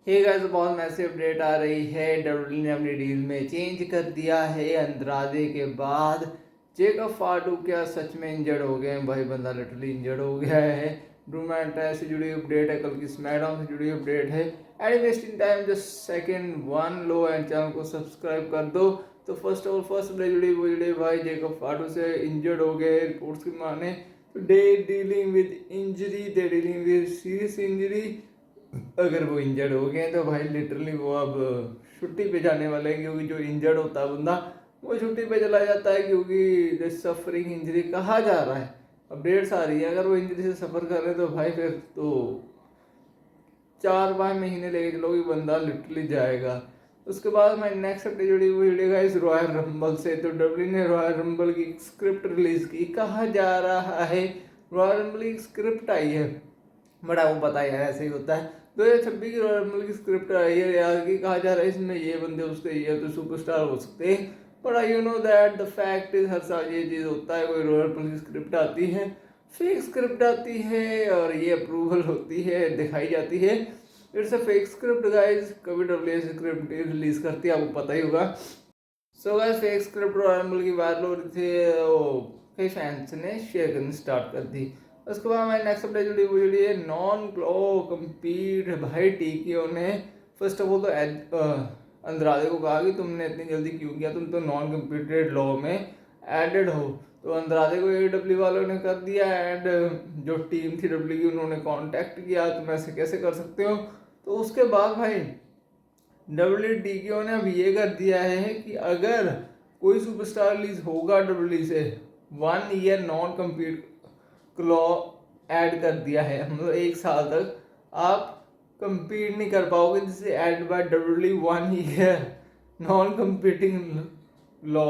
Hey guys, बहुत massive update आ रही है। डब्ल्यूडब्ल्यूई ने अपनी डील में चेंज कर दिया है अंद्रादे के बाद। जेकब फाडू क्या सच में इंजर्ड हो गए हैं? भाई बंदा लिटरली इंजर्ड हो गया है। ड्रू मैकइंटायर से जुड़ी अपडेट है, कल की स्मैकडाउन से जुड़ी अपडेट है। And wasting time just second one low and channel को सब्सक्राइब कर दो। तो फर्स्ट अपडेट जुड़ी वो जुड़ी भाई जेकब फाडू से इंजर्ड हो गए रिपोर्ट्स की माने। They dealing with injury, they dealing with serious injury. अगर वो इंजर्ड हो गए तो भाई लिटरली वो अब छुट्टी पे जाने वाले हैं, क्योंकि जो इंजर्ड होता है बंदा वो छुट्टी पे चला जाता है, क्योंकि सफरिंग इंजरी कहा जा रहा है। अपडेट्स आ रही है अगर वो इंजरी से सफ़र कर रहे हैं तो भाई फिर तो 4-5 महीने लेके चलो कि बंदा लिटरली जाएगा। उसके बाद मैं नेक्स्ट अपडेट जुड़ी हुई जुड़ेगा इस रॉयल रंबल से। तो डब्ल्यू ने रॉयल रंबल की स्क्रिप्ट रिलीज की। कहा जा रहा है रॉयल रंबल की स्क्रिप्ट आई है, बट आपको पता है यार ऐसे ही होता है। 2026 की रॉयल रंबल की स्क्रिप्ट आई है यार, कि कहा जा रहा है इसमें ये बंदे उसके ये तो सुपरस्टार हो सकते हैं। But you know that the fact is हर साल ये चीज़ होता है, कोई रॉयल रंबल की स्क्रिप्ट आती है, फेक स्क्रिप्ट आती है और ये अप्रूवल होती है, दिखाई जाती है। It's a fake script guys. कभी डब्ल्यू स्क्रिप्ट रिलीज करती है, आपको पता ही होगा। So guys, fake script royal rumble की वायरल हो रही थी, कई फैंस ने शेयर करनी स्टार्ट कर दी। उसके बाद हमारी नेक्स्ट अपडेट जुड़ी है नॉन क्लो कम्पीट। भाई टीकियो ने फर्स्ट ऑफ ऑल तो अंद्रादे को कहा कि तुमने इतनी जल्दी क्यों किया, तुम तो नॉन कम्पीटेड लॉ में एडेड हो। तो अंद्रादे को AEW वालों ने कर दिया एंड जो टीम थी डब्ल्यू की उन्होंने कांटेक्ट किया, तुम ऐसे कैसे कर सकते हो। तो उसके बाद भाई WTKO ने अब ये कर दिया है कि अगर कोई सुपरस्टार रिलीज होगा डब्ल्यू से 1 year non compete clause add कर दिया है, मतलब 1 साल तक आप compete नहीं कर पाओगे। जिससे add by W 1 year non competing law.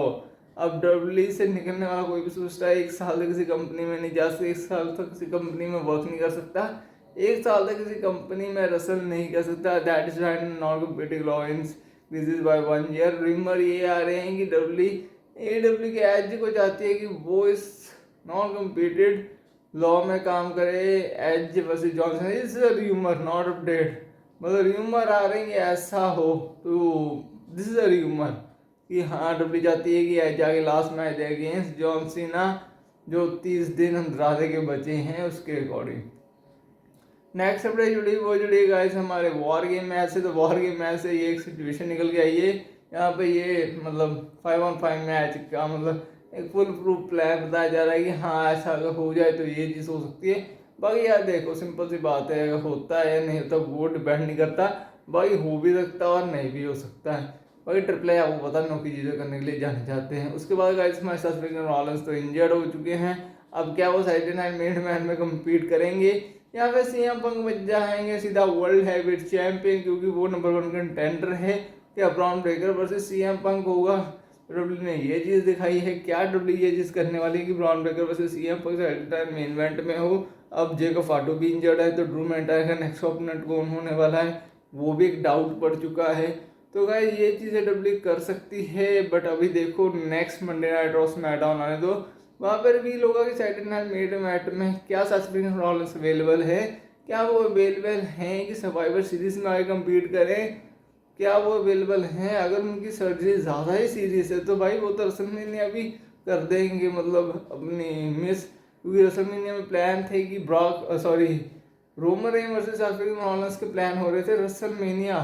अब डब्ल्यू से निकलने वाला कोई भी सुपरस्टार 1 साल तक किसी कंपनी में नहीं जा सकता, 1 साल तक किसी कंपनी में वर्क नहीं कर सकता, 1 साल तक किसी कंपनी में रसल नहीं कर सकता। That is non competing law इंस this is by 1 year. Rumour ये आ रहे हैं कि AEW के एज को चाहती है कि वो इस नॉन कम्पीटेड लॉ में काम करे। Edge versus Johnson is rumour not update, मतलब र्यूमर आ रहे हैं कि ऐसा हो। तो दिस इज अ र्यूमर कि हाँ डब्ल्यू चाहती है कि एज आगे last match against John Cena, जो 30 दिन अंतराधे के बचे हैं उसके अकॉर्डिंग। नेक्स्ट अपडेट जुड़ी गाइस हमारे वॉर गेम मैच से। तो वॉर गेम मैच से ये एक सिचुएशन निकल के आई है यहाँ पे, ये मतलब 5-on-5 मैच का मतलब एक फुल प्रूफ प्लान बताया जा रहा है कि हाँ ऐसा अगर हो जाए तो ये चीज़ हो सकती है। बाकी यार देखो सिंपल सी बात है, अगर होता है या नहीं होता वो डिपेंड नहीं करता, बाकी हो भी सकता है और नहीं भी हो सकता है। बाकी ट्रिपल ए आपको पता नौकरी चीज़ें करने के लिए जाने जाते हैं। उसके बाद गाइस हमारे साथ रॉलेंस तो इंजर्ड हो चुके हैं। अब क्या वो सैटरडे नाइट मेन मैच में कम्पीट करेंगे या फिर CM पंक बच जाएंगे सीधा वर्ल्ड हैवीवेट चैंपियन, क्योंकि वो नंबर 1 कंटेंडर है। क्या ब्रॉन ब्रेकर वर्सेस CM पंक होगा? डब्ल्यू ने ये चीज़ दिखाई है। क्या डब्ल्यू ये चीज़ करने वाली है कि ब्रॉन ब्रेकर वर्सेस CM पंक टाइम मेन इवेंट में हो? अब जेकब फाटो भी इंजर्ड है, तो ड्रू मैकइंटायर का नेक्स्ट ओपोनेंट कौन होने वाला है वो भी एक डाउट पड़ चुका है। तो गाइस ये चीज़ें डब्ल्यू कर सकती है, बट अभी देखो next Monday night raw SmackDown आने दो, वहाँ पर भी लोगों के सैटरडे नाइट मेन मैट में क्या सस्पेंस रॉलेंस अवेलेबल है, क्या वो अवेलेबल हैं कि सर्वाइवर सीरीज में आगे कम्पीट करें, क्या वो अवेलेबल हैं। अगर उनकी सर्जरी ज़्यादा ही सीरियस है तो भाई वो तो रसलमेनिया भी कर देंगे, मतलब अपनी मिस, क्योंकि रसलमेनिया में प्लान थे कि रोमन रेन वर्सेस सस्पेंस रॉलेंस के प्लान हो रहे थे रसलमेनिया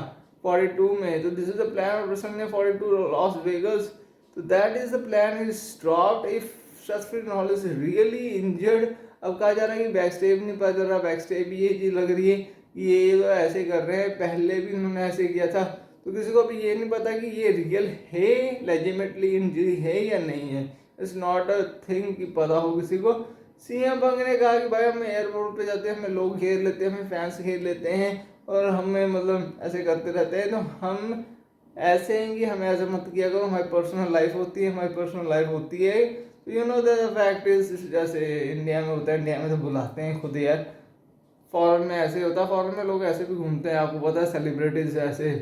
42 में। तो this is the plan of WrestleMania 42 Las Vegas. तो that is the plan is dropped if सस्पेंस रॉलेंस रियली इंजर्ड। अब कहा जा रहा है कि बैकस्टेज नहीं पता चल रहा, बैकस्टेज ये चीज़ लग रही है कि ये तो ऐसे कर रहे हैं, पहले भी उन्होंने ऐसे किया था। तो किसी को अभी ये नहीं पता कि ये रियल है, लेजिमेटली इंजरी है या नहीं है। इट्स नॉट अ थिंग कि पता हो किसी को। CM पंक ने कहा कि भाई हम एयरपोर्ट पे जाते हैं, हमें लोग घेर लेते हैं, हमें फैंस घेर लेते हैं और हमें मतलब ऐसे करते रहते हैं, तो हम ऐसे हैं कि हमें ऐसे मत किया करो, हमारी पर्सनल लाइफ होती है, हमारी पर्सनल लाइफ होती है। तो you know the fact is, जैसे इंडिया में होता है, इंडिया में तो बुलाते हैं खुद यार, फॉरेन में ऐसे होता है, फॉरेन में लोग ऐसे भी घूमते हैं, आपको पता है सेलिब्रिटीज ऐसे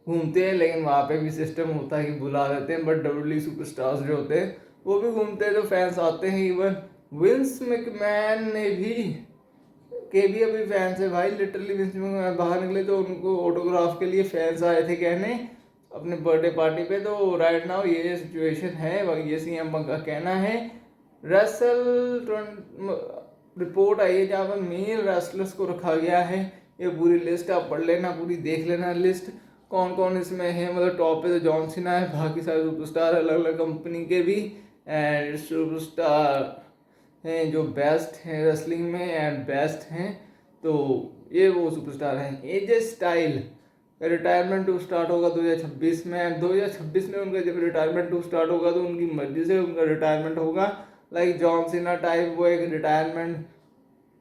घूमते हैं, लेकिन वहाँ पे भी सिस्टम होता है कि बुला लेते हैं। बट डब्ल्यू सुपरस्टार्स जो होते हैं वो भी घूमते हैं, तो फैंस आते हैं। इवन विंस मैकमैन ने भी के भी अभी फैंस है भाई, लिटरली बाहर निकले तो उनको ऑटोग्राफ के लिए फैंस आए थे कहने अपने बर्थडे पार्टी पे। तो राइट नाउ ये सिचुएशन है, ये सीएम का कहना है। रसल रिपोर्ट आई है जहाँ पर मेल रेसलर्स को रखा गया है। ये पूरी लिस्ट आप पढ़ लेना, पूरी देख लेना लिस्ट कौन कौन इसमें है। मतलब टॉप पे तो जॉन सीना है, बाकी सारे सुपरस्टार अलग अलग कंपनी के भी एंड सुपरस्टार हैं जो बेस्ट हैं रेसलिंग में एंड बेस्ट हैं। तो ये वो सुपरस्टार हैं। एजे स्टाइल रिटायरमेंट टू स्टार्ट होगा 2026 में, एंड 2026 में उनका जब रिटायरमेंट टू स्टार्ट होगा तो उनकी मर्जी से उनका रिटायरमेंट होगा। लाइक जॉन सीना टाइप वो एक रिटायरमेंट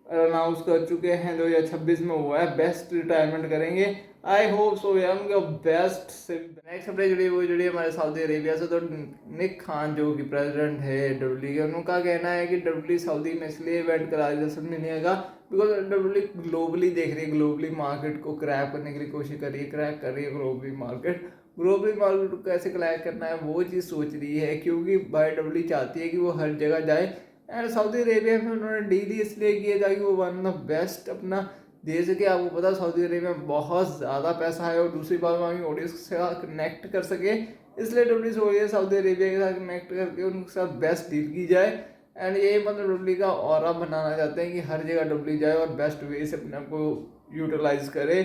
अनाउंस कर चुके हैं 2026 में, वो है बेस्ट रिटायरमेंट करेंगे। आई होप सो यार उनका बेस्ट से। नेक्स्ट अपडेट जुड़ी हमारे सऊदी अरेबिया से। तो निक खान जो कि प्रेसिडेंट है डब्ल्यू का, उनका कहना है कि डब्ल्यू सऊदी में इसलिए इवेंट करा रही है समझ नहीं आएगा बिकॉज डब्ल्यू ग्लोबली देख रही है, ग्लोबली मार्केट को क्रैक करने के लिए कोशिश कर रही है, क्रैक कर रही है ग्लोबली मार्केट को कैसे क्रैक करना है वो चीज़ सोच रही है, क्योंकि भाई डब्ल्यू चाहती है कि वो हर जगह जाए। एंड सऊदी अरेबिया में उन्होंने डील इसलिए किया ताकि वो वन ऑफ बेस्ट अपना दे सके। आपको पता सऊदी अरेबिया में बहुत ज़्यादा पैसा है और दूसरी बात वहाँ की ऑडियंस के साथ कनेक्ट कर सके, इसलिए डब्ल्यू हो गई है सऊदी अरेबिया के साथ कनेक्ट करके उनके साथ बेस्ट डील की जाए। एंड ये मतलब डब्ल्यू का ऑरा बनाना चाहते हैं कि हर जगह डब्ल्यू जाए और बेस्ट वे से अपने आप को यूटिलाइज करे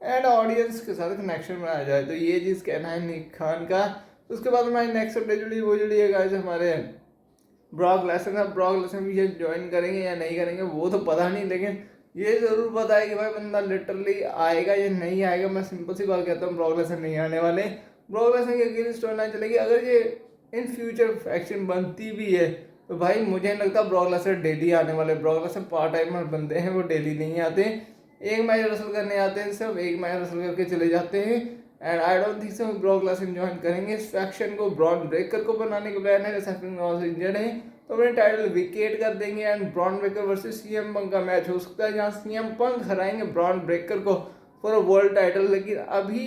एंड ऑडियंस के साथ कनेक्शन बनाया जाए। तो ये चीज़ कहना है निक खान का। उसके बाद हमारी नेक्स्ट अपडेट जुड़ी है गाइस हमारे ब्रॉक लेसनर भी ज्वाइन करेंगे या नहीं करेंगे वो तो पता नहीं, लेकिन ये ज़रूर पता है कि भाई बंदा लिटरली आएगा या नहीं आएगा। मैं सिंपल सी बात कहता हूँ, ब्रॉक लेसनर नहीं आने वाले। ब्रॉक लेसनर की अगेंस्ट स्टोरी लाइन चलेगी। अगर ये इन फ्यूचर फैक्शन बनती भी है तो भाई मुझे नहीं लगता ब्रॉक लेसनर डेली आने वाले। ब्रॉक लेसनर पार्ट टाइमर बंदे हैं, वो डेली नहीं आते। एक मैच रसल करने आते हैं, सिर्फ एक मैच रसल करके चले जाते हैं। And I don't think so Brock Lesnar join करेंगे। इस फैक्शन को ब्रॉन ब्रेकर को बनाने का प्लान है, जैसे इंजर्ड है तो अपने टाइटल विकेट कर देंगे। And Bron Breakker versus CM Punk का मैच हो सकता है जहाँ सीएम पंक हराएंगे ब्रॉन ब्रेकर को फॉर वर्ल्ड टाइटल। लेकिन अभी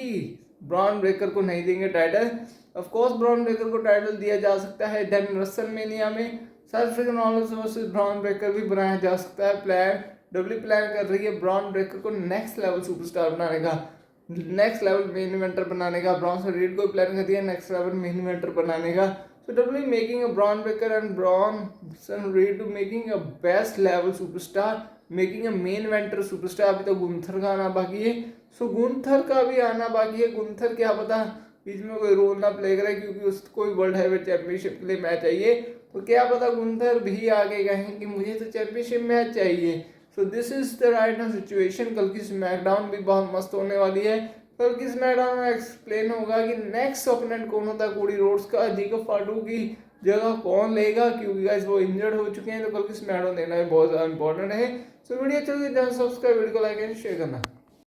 ब्रॉन ब्रेकर को नहीं देंगे title. Of course Bron Breakker को टाइटल दिया जा सकता है देन रेसलमेनिया में self Rollins versus Bron Breakker भी बनाया जा सकता है। डब्ल्यू प्लान कर रही है ब्रॉन ब्रेकर को नेक्स्ट लेवल सुपरस्टार बनाने का, नेक्स्ट लेवल मेन इवेंटर बनाने का। ब्रॉन रीड को प्लान कर दिया नेक्स्ट लेवल मेन इवेंटर बनाने का। So WWE making a Braun Breaker and Bronson Reed to making a best level superstar, making a main eventer superstar। अभी तो Gunther का आना बाकी है, सो गुंथर का भी आना बाकी है। गुंथर क्या पता बीच में कोई रोल ना प्ले करे क्योंकि उसको कोई वर्ल्ड हैवीवेट चैंपियनशिप के लिए मैच चाहिए, तो क्या पता गुंथर भी आगे कहें कि मुझे तो चैंपियनशिप मैच चाहिए। So this is the right now situation. कल की स्मैकडाउन भी बहुत मस्त होने वाली है। कल की स्मैकडाउन में एक्सप्लेन होगा कि नेक्स्ट ओपोनेंट कौन होता है कोडी रोड्स का, जेकब फाडू की जगह कौन लेगा, क्योंकि गाइस वो इंजर्ड हो चुके हैं। तो कल की स्मैकडाउन देखना भी बहुत ज़्यादा इंपॉर्टेंट है। सो वीडियो अच्छी लगी तो सब्सक्राइब, वीडियो को लाइक एंड शेयर करना।